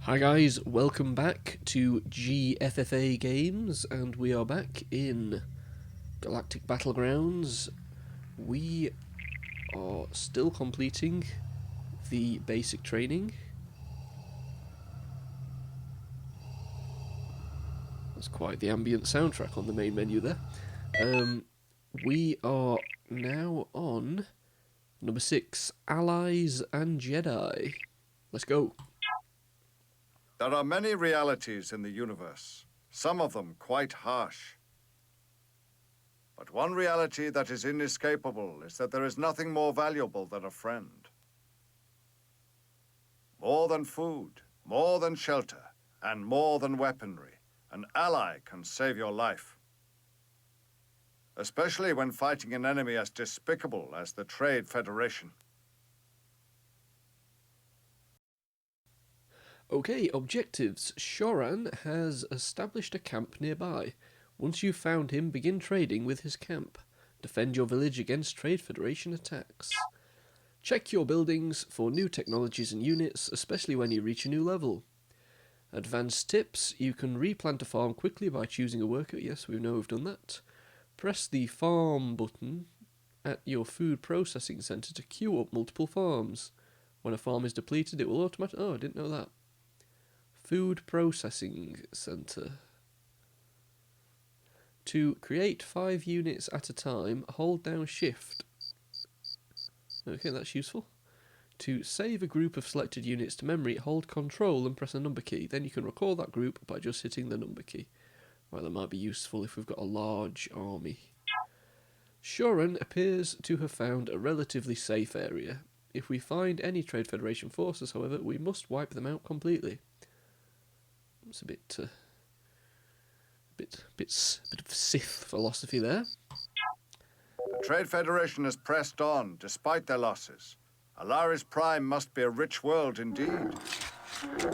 Hi guys, welcome back to GFFA Games, and we are back in Galactic Battlegrounds. We are still completing the basic training. That's quite the ambient soundtrack on the main menu there. We are now on number 6, Allies and Jedi. Let's go. There are many realities in the universe, some of them quite harsh. But one reality that is inescapable is that there is nothing more valuable than a friend. More than food, more than shelter, and more than weaponry, an ally can save your life. Especially when fighting an enemy as despicable as the Trade Federation. Okay, objectives. Shoran has established a camp nearby. Once you've found him, begin trading with his camp. Defend your village against Trade Federation attacks. Check your buildings for new technologies and units, especially when you reach a new level. Advanced tips. You can replant a farm quickly by choosing a worker. Yes, we know we've done that. Press the farm button at your food processing centre to queue up multiple farms. When a farm is depleted, it will automatically... Oh, I didn't know that. Food processing centre. To create 5 units at a time, hold down shift. Okay, that's useful. To save a group of selected units to memory, hold control and press a number key. Then you can recall that group by just hitting the number key. Right, that might be useful if we've got a large army. Shoran appears to have found a relatively safe area. If we find any Trade Federation forces, however, we must wipe them out completely. It's a bit of Sith philosophy there. The Trade Federation has pressed on, despite their losses. Alaris Prime must be a rich world indeed.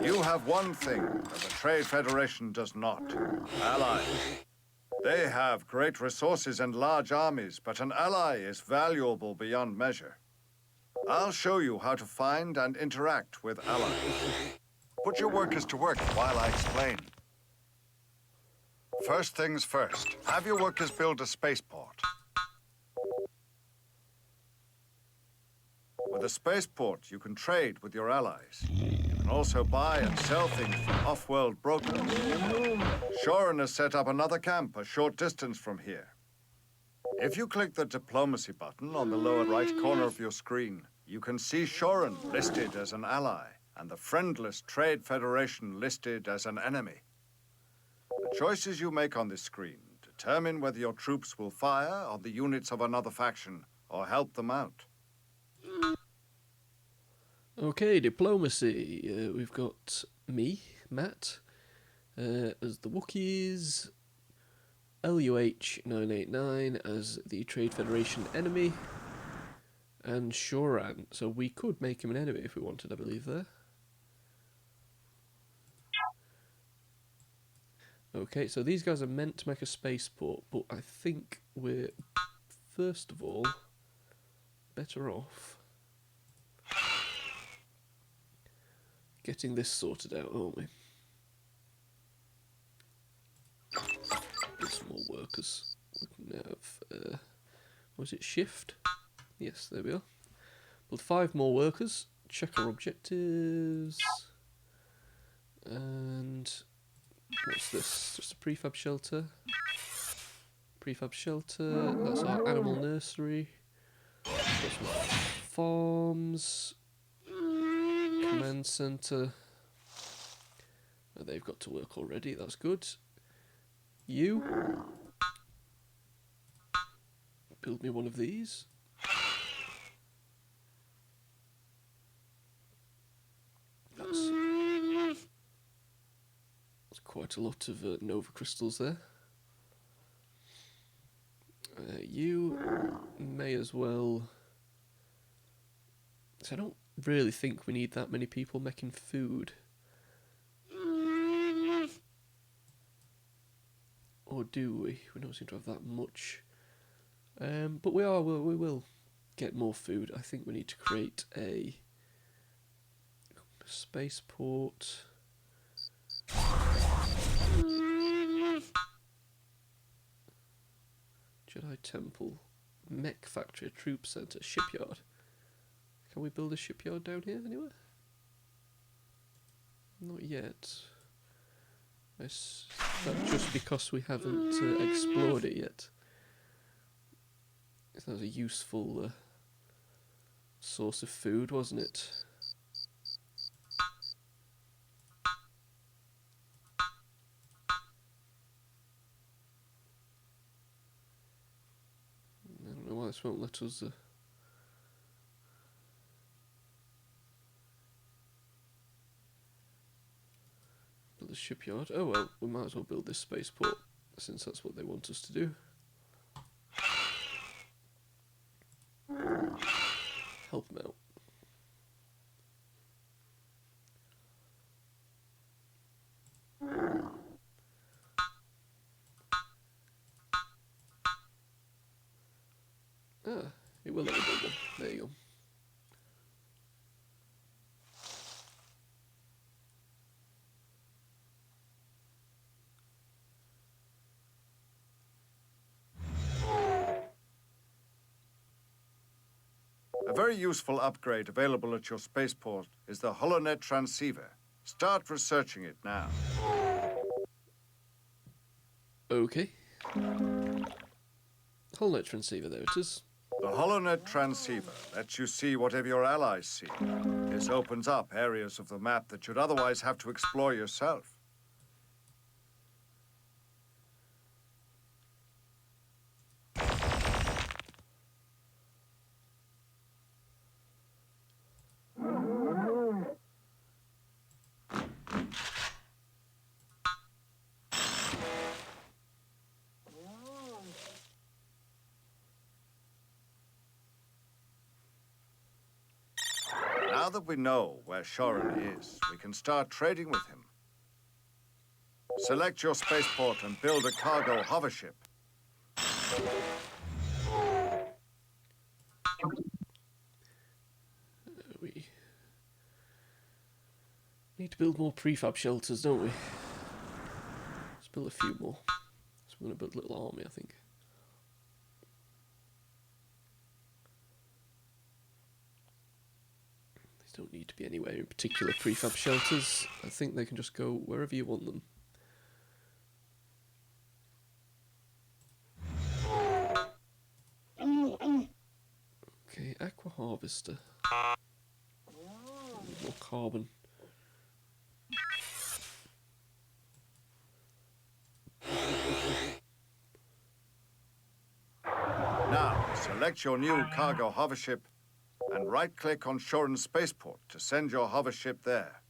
You have one thing that the Trade Federation does not: allies. They have great resources and large armies, but an ally is valuable beyond measure. I'll show you how to find and interact with allies. Put your workers to work while I explain. First things first, have your workers build a spaceport. With a spaceport, you can trade with your allies. You can also buy and sell things from off-world brokers. Shoran has set up another camp a short distance from here. If you click the diplomacy button on the lower right corner of your screen, you can see Shoran listed as an ally and the friendless Trade Federation listed as an enemy. The choices you make on this screen determine whether your troops will fire on the units of another faction or help them out. Okay, diplomacy. We've got me, Matt, as the Wookiees, LUH-989 as the Trade Federation enemy, and Shoran. So we could make him an enemy if we wanted, I believe, there. Okay, so these guys are meant to make a spaceport, but I think we're, first of all, better off getting this sorted out, aren't we? Get some more workers. We can have, was it shift? Yes, there we are. Build 5 more workers. Check our objectives. And what's this? Just a prefab shelter. Prefab shelter. That's our animal nursery. Got some farms. Command center. Oh, they've got to work already. That's good. You build me one of these. That's quite a lot of Nova crystals there. You may as well. So I don't really think we need that many people making food. Or do we? We don't seem to have that much. But we will get more food. I think we need to create a spaceport. Jedi Temple, Mech Factory, Troop Center, Shipyard. Can we build a shipyard down here anywhere? Not yet. Is that just because we haven't explored it yet? That was a useful source of food, wasn't it? I don't know why this won't let us... build a shipyard. Oh well, we might as well build this spaceport, since that's what they want us to do. Help them out. Ah, it will let me build one. There you go. A very useful upgrade available at your spaceport is the HoloNet transceiver. Start researching it now. Okay. HoloNet transceiver, there it is. The HoloNet transceiver lets you see whatever your allies see. This opens up areas of the map that you'd otherwise have to explore yourself. Now that we know where Shorin is, we can start trading with him. Select your spaceport and build a cargo hovership. We need to build more prefab shelters, don't we? Let's build a few more. So we're going to build a little army, I think. These don't need to be anywhere in particular prefab shelters. I think they can just go wherever you want them. Okay, aqua harvester. More carbon. Now, select your new cargo hovership and right-click on Shorin's spaceport to send your hovership there.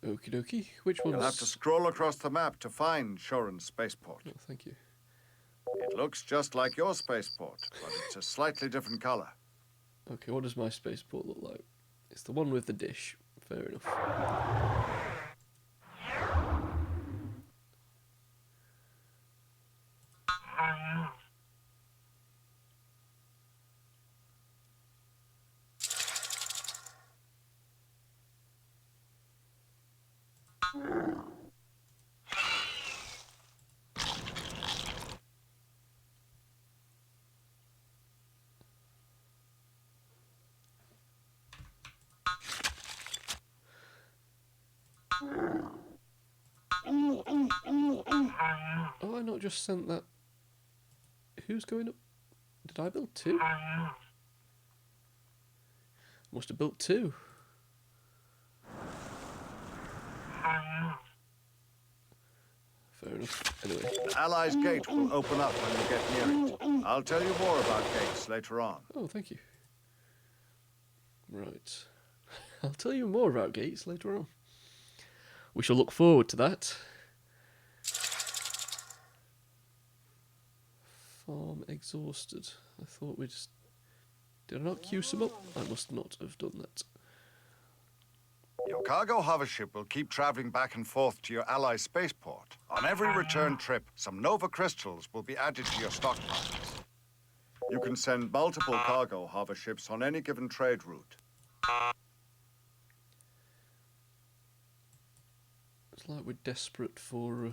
Okie dokie. Which one's... You'll have to scroll across the map to find Shorin's spaceport. Oh, thank you. It looks just like your spaceport, but it's a slightly different color. Okay, what does my spaceport look like? It's the one with the dish. Fair enough. Oh, I not just sent that. Who's going up? Did I build two? Must have built two. Fair enough. Anyway. The Allies' gate will open up when you get near it. I'll tell you more about gates later on. Oh, thank you. Right. I'll tell you more about gates later on. We shall look forward to that. Farm exhausted. I thought we just... Did I not queue some up? I must not have done that. Your cargo hovership will keep traveling back and forth to your ally spaceport. On every return trip, some Nova crystals will be added to your stockpiles. You can send multiple cargo hoverships on any given trade route. It's like we're desperate for...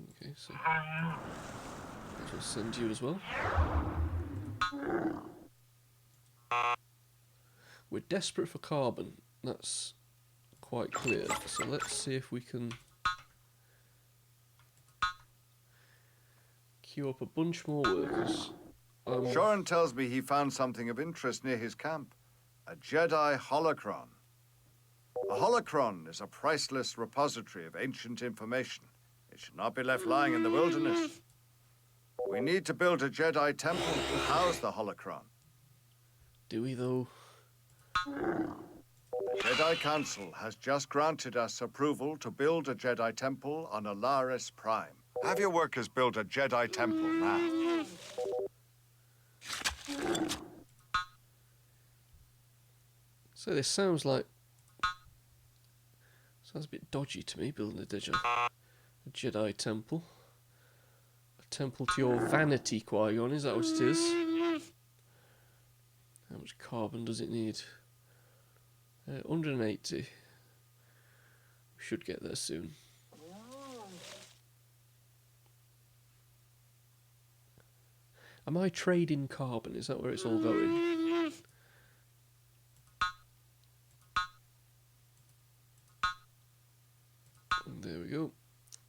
Okay, so... I'll send you as well. We're desperate for carbon. That's quite clear. So let's see if we can... queue up a bunch more workers. Shorin tells me he found something of interest near his camp. A Jedi holocron. A holocron is a priceless repository of ancient information. It should not be left lying in the wilderness. We need to build a Jedi temple to house the holocron. Do we, though? The Jedi Council has just granted us approval to build a Jedi temple on Alaris Prime. Have your workers build a Jedi temple now. So this sounds like... Sounds a bit dodgy to me, building a Jedi temple. A temple to your vanity, qui-gon, is that what it is? How much carbon does it need? 180. We should get there soon. Am I trading carbon? Is that where it's all going? And there we go.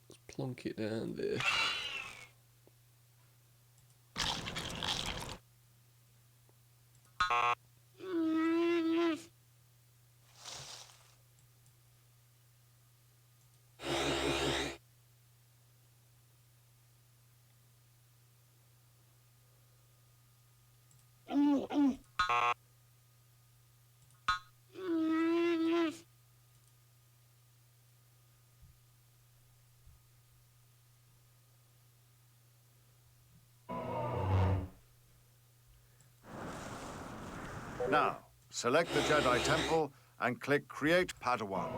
Let's plonk it down there. Now, select the Jedi temple and click Create Padawan.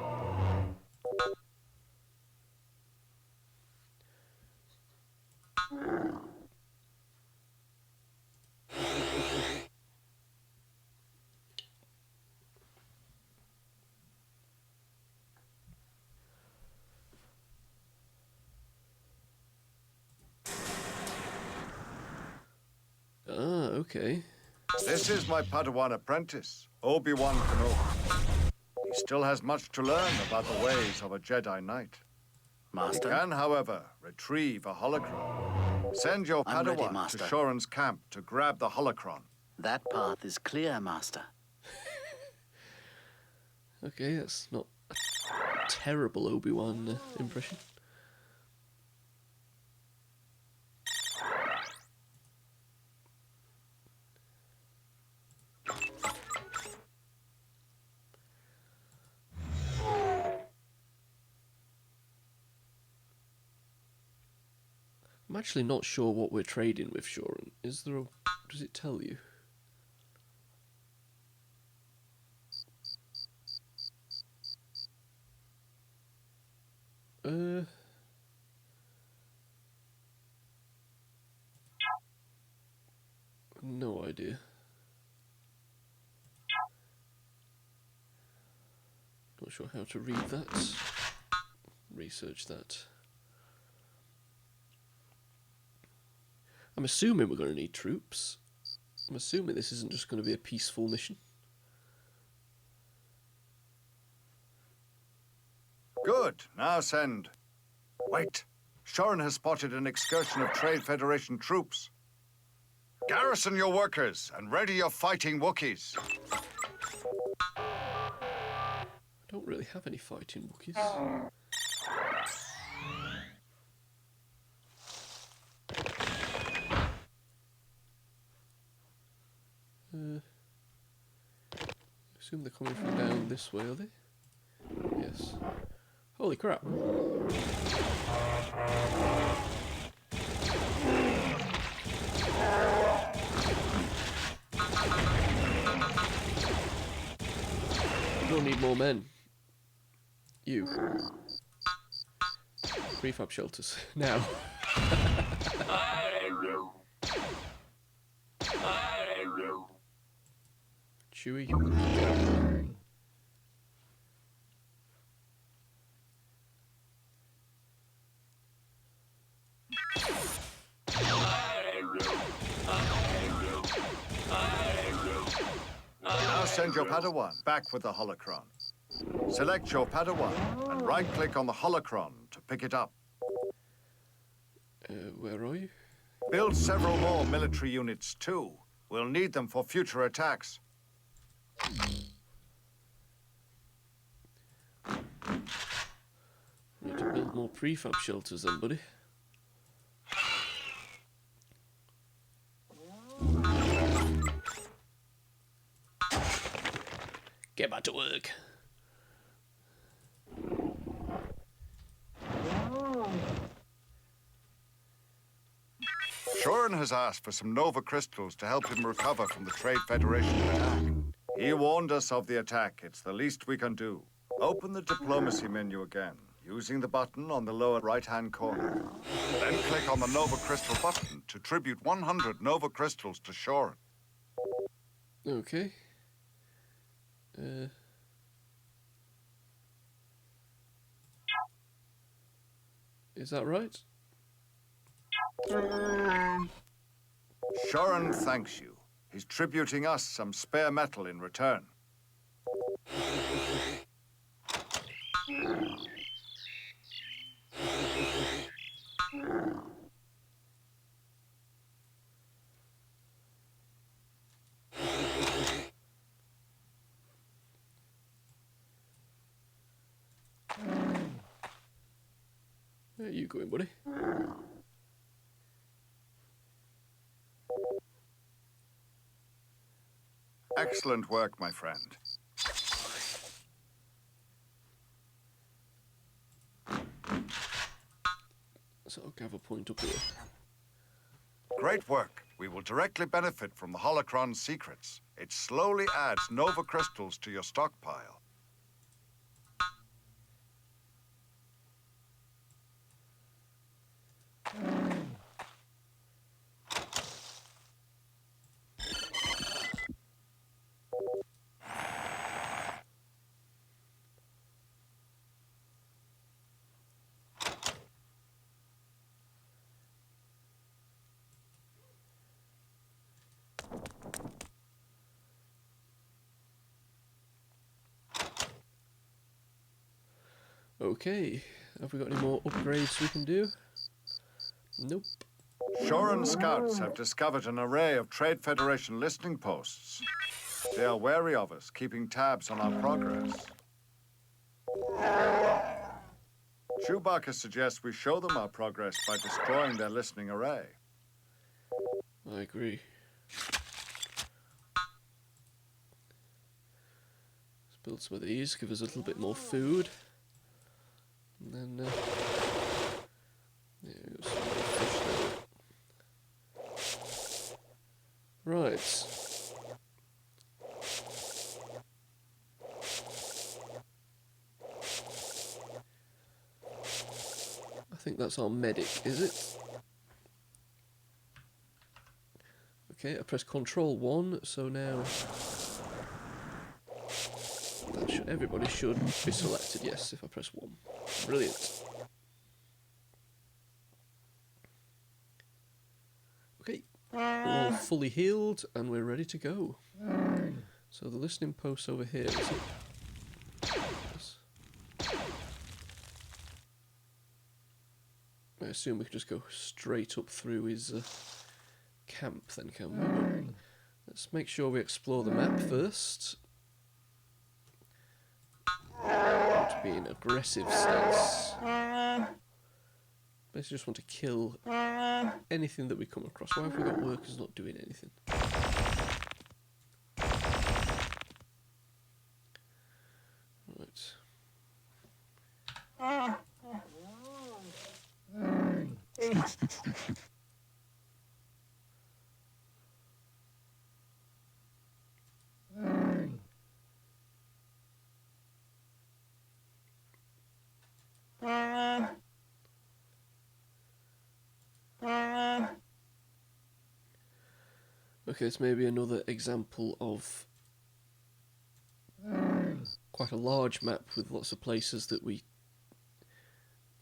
Ah, okay. This is my Padawan apprentice, Obi-Wan Kenobi. He still has much to learn about the ways of a Jedi Knight. Master? He can, however, retrieve a holocron. Send your I'm ready, Padawan Master. to Shorin's camp to grab the holocron. That path is clear, Master. Okay, that's not a terrible Obi-Wan impression. I'm actually not sure what we're trading with, Shorin. Is there a... does it tell you? No idea. Not sure how to read that. Research that. I'm assuming we're going to need troops. I'm assuming this isn't just going to be a peaceful mission. Good. Now send. Wait. Shorin has spotted an excursion of Trade Federation troops. Garrison your workers and ready your fighting Wookiees. I don't really have any fighting Wookiees. I assume they're coming from down this way, are they? Yes. Holy crap. We don't need more men. You. Prefab shelters. Now. Chewie. send your Padawan back with the holocron. Select your Padawan and right-click on the holocron to pick it up. Where are you? Build several more military units too. We'll need them for future attacks. Need to build more prefab shelters then, buddy. Get back to work. Shorin has asked for some Nova crystals to help him recover from the Trade Federation attack. He warned us of the attack. It's the least we can do. Open the diplomacy menu again, using the button on the lower right-hand corner. Then click on the Nova Crystal button to tribute 100 Nova crystals to Shorin. Okay. Is that right? Shorin thanks you. He's tributing us some spare metal in return. Where are you going, buddy? Excellent work, my friend. So I'll gather point up here. Great work. We will directly benefit from the holocron's secrets. It slowly adds Nova crystals to your stockpile. Okay, have we got any more upgrades we can do? Nope. Shorin scouts have discovered an array of Trade Federation listening posts. They are wary of us, keeping tabs on our progress. Chewbacca suggests we show them our progress by destroying their listening array. I agree. Let's build some of these, give us a little bit more food. And then, there we go, some more fish there. Right. I think that's our medic, is it? Okay, I press Control 1, so now that should, everybody should be selected, yes, if I press 1. Brilliant. Okay, we're all fully healed and we're ready to go. So the listening post over here, is it? Yes. I assume we can just go straight up through his camp then, can we? But let's make sure we explore the map first. To be in aggressive stance. Basically just want to kill anything that we come across. Why have we got workers not doing anything? Right. Okay, this may be another example of quite a large map with lots of places that we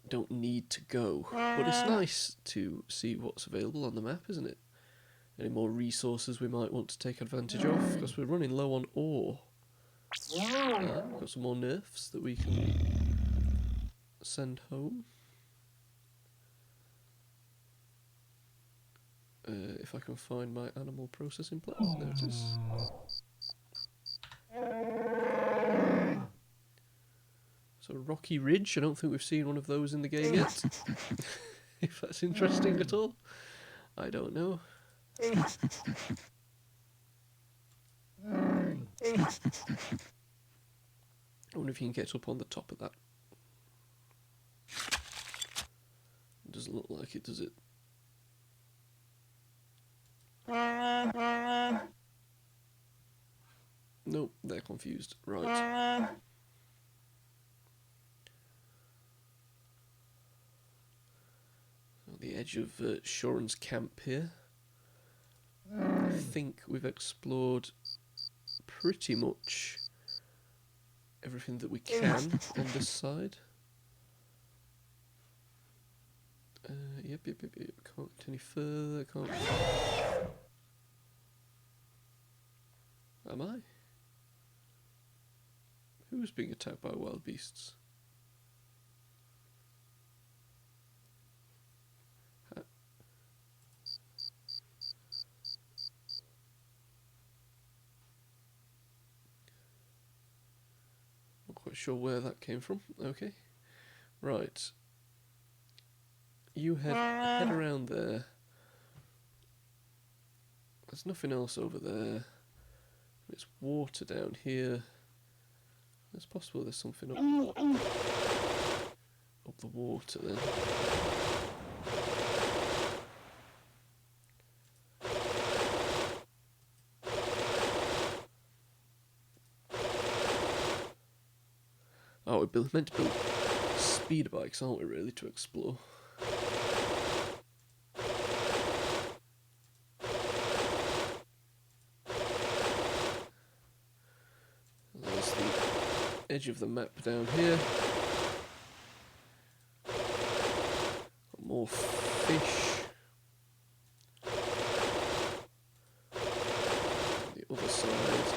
don't need to go. But it's nice to see what's available on the map, isn't it? any more resources we might want to take advantage of, because we're running low on ore. Got some more nerfs that we can send home. If I can find my animal processing plant, there it is. So Rocky Ridge, I don't think we've seen one of those in the game yet. If that's interesting at all, I don't know. I wonder if you can get up on the top of that. Doesn't look like it, does it? Nope, they're confused. Right. On the edge of Shoran's camp here. I think we've explored pretty much everything that we can on this side. Yep. Can't get any further. Can't. Am I? Who's being attacked by wild beasts? Not quite sure where that came from. Okay. Right. You head around there. There's nothing else over there. It's water down here. It's possible there's something up the water then. Oh, we're meant to build speeder bikes, aren't we, really, to explore? There's the edge of the map down here. Got more fish. The other side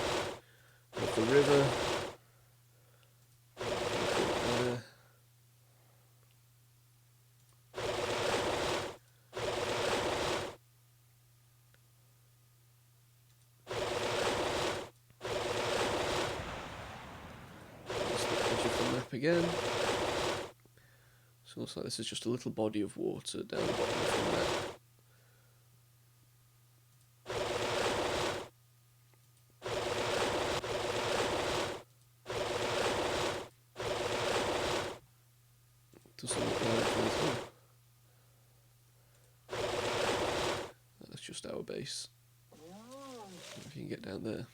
of the river. There. Again. So it looks like this is just a little body of water down the bottom of the map. Doesn't look like there's... Oh. That's just our base. If you can get down there.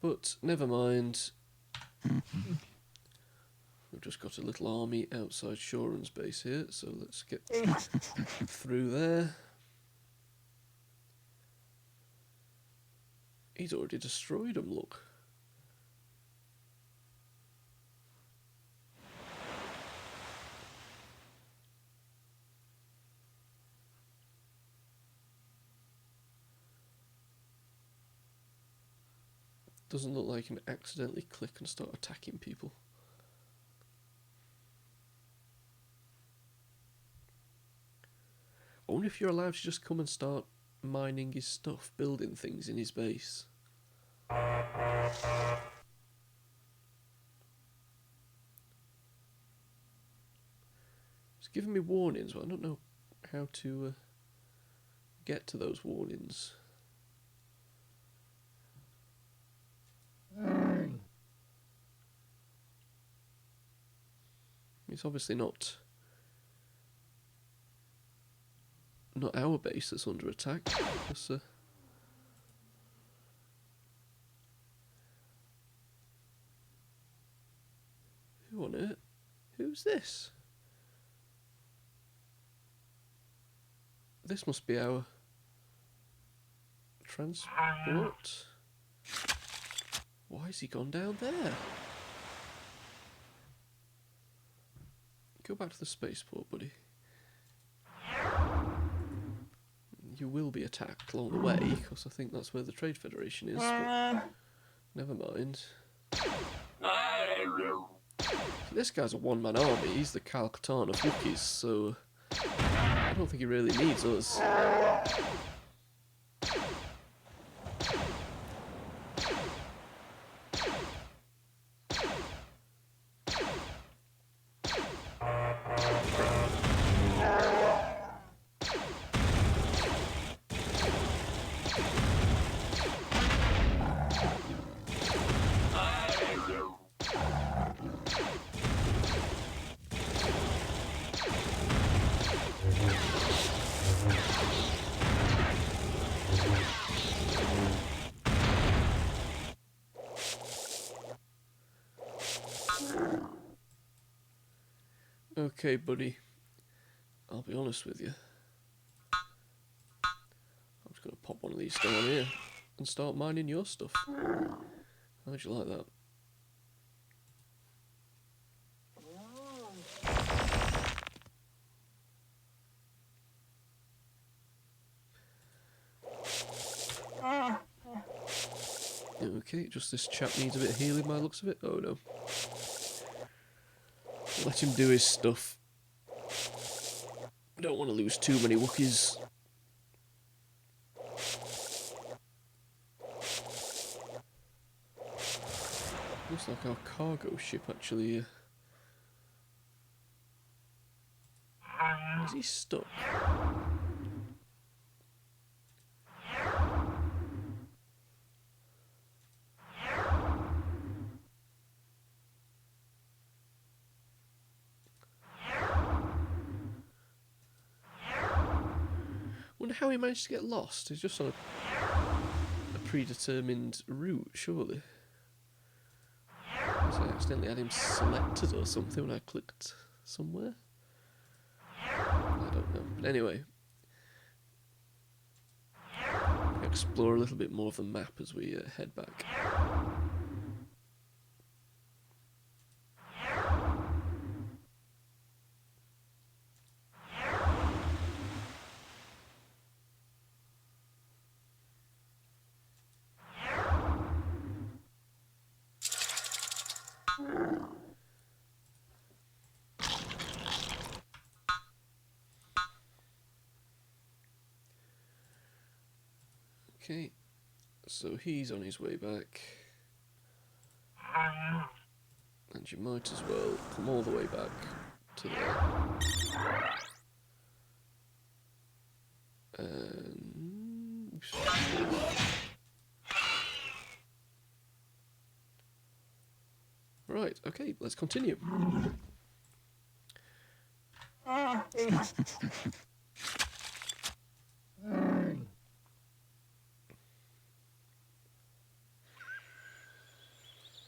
But never mind. We've just got a little army outside Shoran's base here, so let's get through there. He's already destroyed them, look. Doesn't look like you can accidentally click and start attacking people. I wonder if you're allowed to just come and start mining his stuff, building things in his base. It's giving me warnings, but I don't know how to get to those warnings. It's obviously not our base that's under attack. Because, who on earth? Who's this? This must be our transport. Why has he gone down there? Go back to the spaceport, buddy. you will be attacked along the way, because I think that's where the Trade Federation is, but never mind. This guy's a one-man army, he's the Kyle Katarn of Wookiees, so I don't think he really needs us. Okay, buddy, I'll be honest with you. I'm just going to pop one of these down here and start mining your stuff. How'd you like that? Okay, just this chap needs a bit of healing by the looks of it. Oh no. Let him do his stuff. I don't want to lose too many Wookiees. Looks like our cargo ship actually... Is he stuck? Wonder how he managed to get lost. He's just on a predetermined route, surely. So I accidentally had him selected or something when I clicked somewhere. I don't know. But anyway, explore a little bit more of the map as we head back. Okay, so he's on his way back, and you might as well come all the way back to there. And right, okay, let's continue.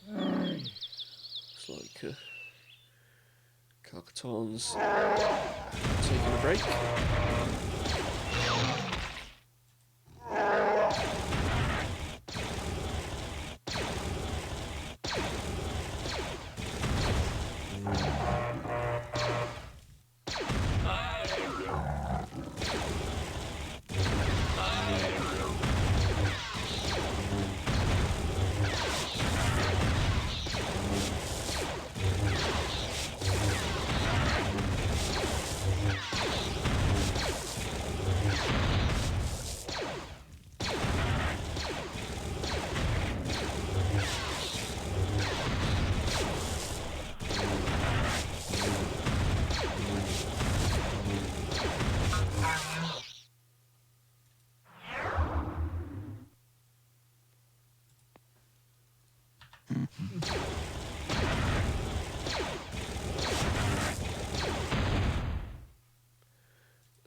Looks like Calcaton's taking a break.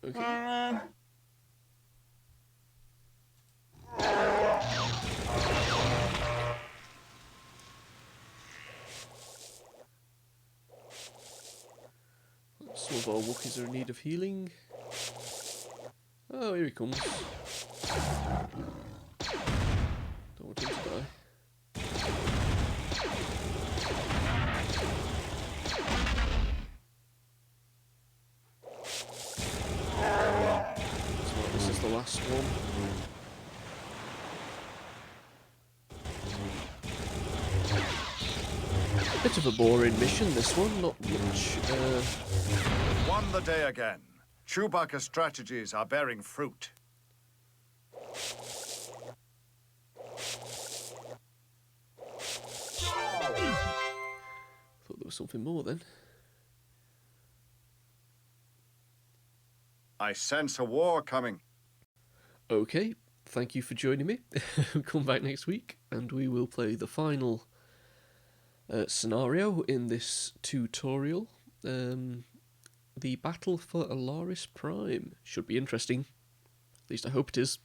Okay. Some of our Wookiees are in need of healing. Oh, here he comes. Don't want him to die. Looks like this is the last Bit of a boring mission, this one, not much. Won the day again. Chewbacca's strategies are bearing fruit. Thought there was something more then. I sense a war coming. Okay, thank you for joining me. Come back next week and we will play the final scenario in this tutorial. The battle for Alaris Prime. Should be interesting. At least I hope it is.